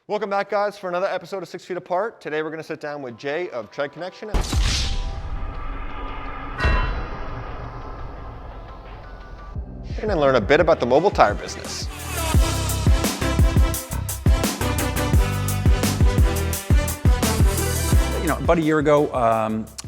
Welcome back, guys, for another episode of 6 Feet Apart. Today we're going to sit down with Jay of Tread Connection. And learn a bit about the mobile tire business. About a year ago,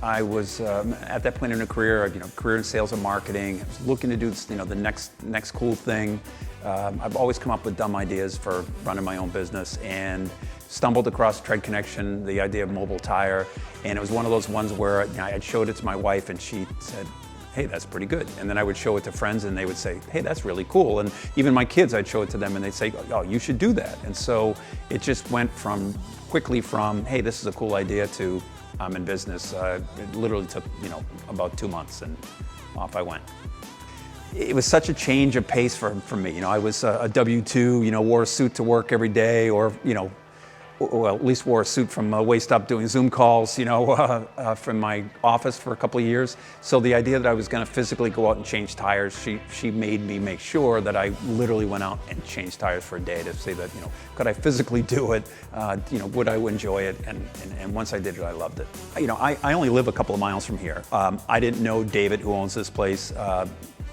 I was at that point in a career, career in sales and marketing. I was looking to do the next cool thing. I've always come up with dumb ideas for running my own business and stumbled across Tread Connection, the idea of mobile tire. And it was one of those ones where I had showed it to my wife and she said, hey, that's pretty good. And then I would show it to friends and they would say, hey, that's really cool. And even my kids, I'd show it to them and they'd say, oh, you should do that. And so it just went quickly from, hey, this is a cool idea to I'm in business. It literally took, about 2 months and off I went. It was such a change of pace for me. I was a W-2, wore a suit to work every day or, well, at least wore a suit from waist up doing Zoom calls, from my office for a couple of years. So the idea that I was going to physically go out and change tires, she made me make sure that I literally went out and changed tires for a day to say that, could I physically do it? Would I enjoy it? And once I did it, I loved it. I only live a couple of miles from here. I didn't know David, who owns this place,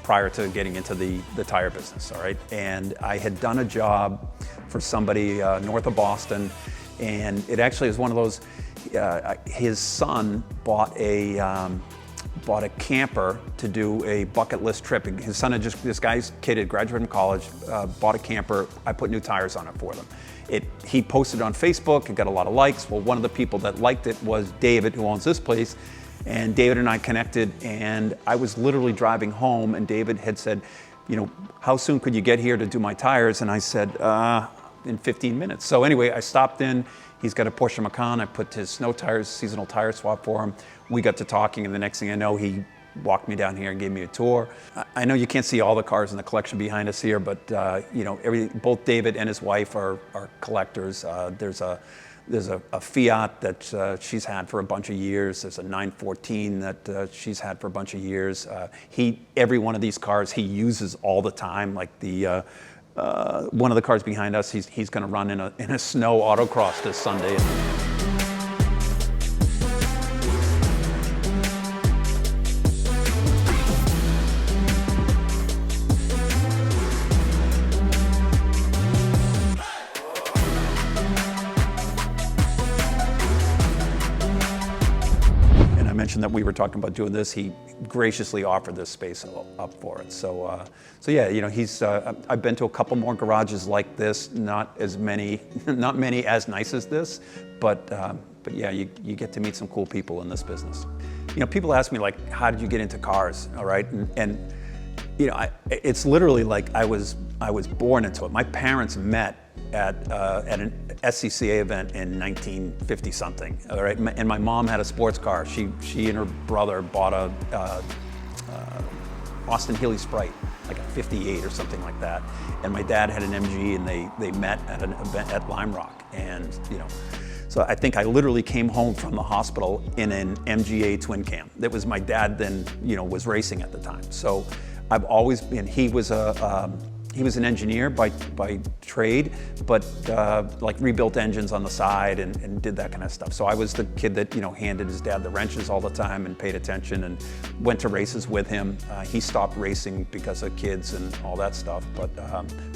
prior to getting into the tire business, all right? And I had done a job for somebody north of Boston, and it actually is one of those, his son bought a camper to do a bucket list trip. His son had this guy's kid had graduated from college, bought a camper. I put new tires on it for them. He posted it on Facebook, it got a lot of likes. Well, one of the people that liked it was David, who owns this place. And David and I connected, and I was literally driving home, and David had said, how soon could you get here to do my tires? And I said, in 15 minutes. So anyway, I stopped in. He's got a Porsche Macan. I put his snow tires, seasonal tire swap for him. We got to talking, and the next thing I know, he walked me down here and gave me a tour. I know you can't see all the cars in the collection behind us here, but both David and his wife are collectors. There's a Fiat that she's had for a bunch of years. There's a 914 that she's had for a bunch of years. Every one of these cars he uses all the time. Like one of the cars behind us, he's going to run in a snow autocross this Sunday. Mentioned that we were talking about doing this, he graciously offered this space up for it. So yeah, he's. I've been to a couple more garages like this, not many as nice as this, but yeah, you get to meet some cool people in this business. People ask me like, how did you get into cars? All right, and it's literally like I was born into it. My parents met at an SCCA event in 1950 something, all right? And my mom had a sports car. She and her brother bought a Austin Healey Sprite, like a 58 or something like that. And my dad had an MG, and they met at an event at Lime Rock. And so I think I literally came home from the hospital in an MGA twin cam. That was my dad then, was racing at the time. So I've always been, he was an engineer by trade, but like rebuilt engines on the side and did that kind of stuff. So I was the kid that handed his dad the wrenches all the time and paid attention and went to races with him. He stopped racing because of kids and all that stuff, but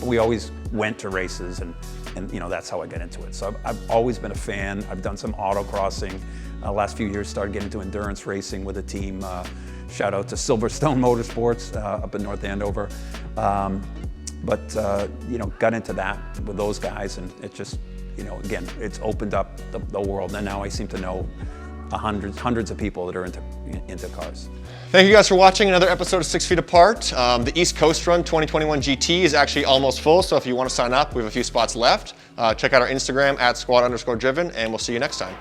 we always went to races and that's how I got into it. So I've always been a fan. I've done some autocrossing. Last few years started getting into endurance racing with a team. Shout out to Silverstone Motorsports up in North Andover. But got into that with those guys, and it just, again, it's opened up the world. And now I seem to know hundreds of people that are into cars. Thank you guys for watching another episode of 6 Feet Apart. The East Coast Run 2021 GT is actually almost full, so if you want to sign up, we have a few spots left. Check out our Instagram @squad_driven, and we'll see you next time.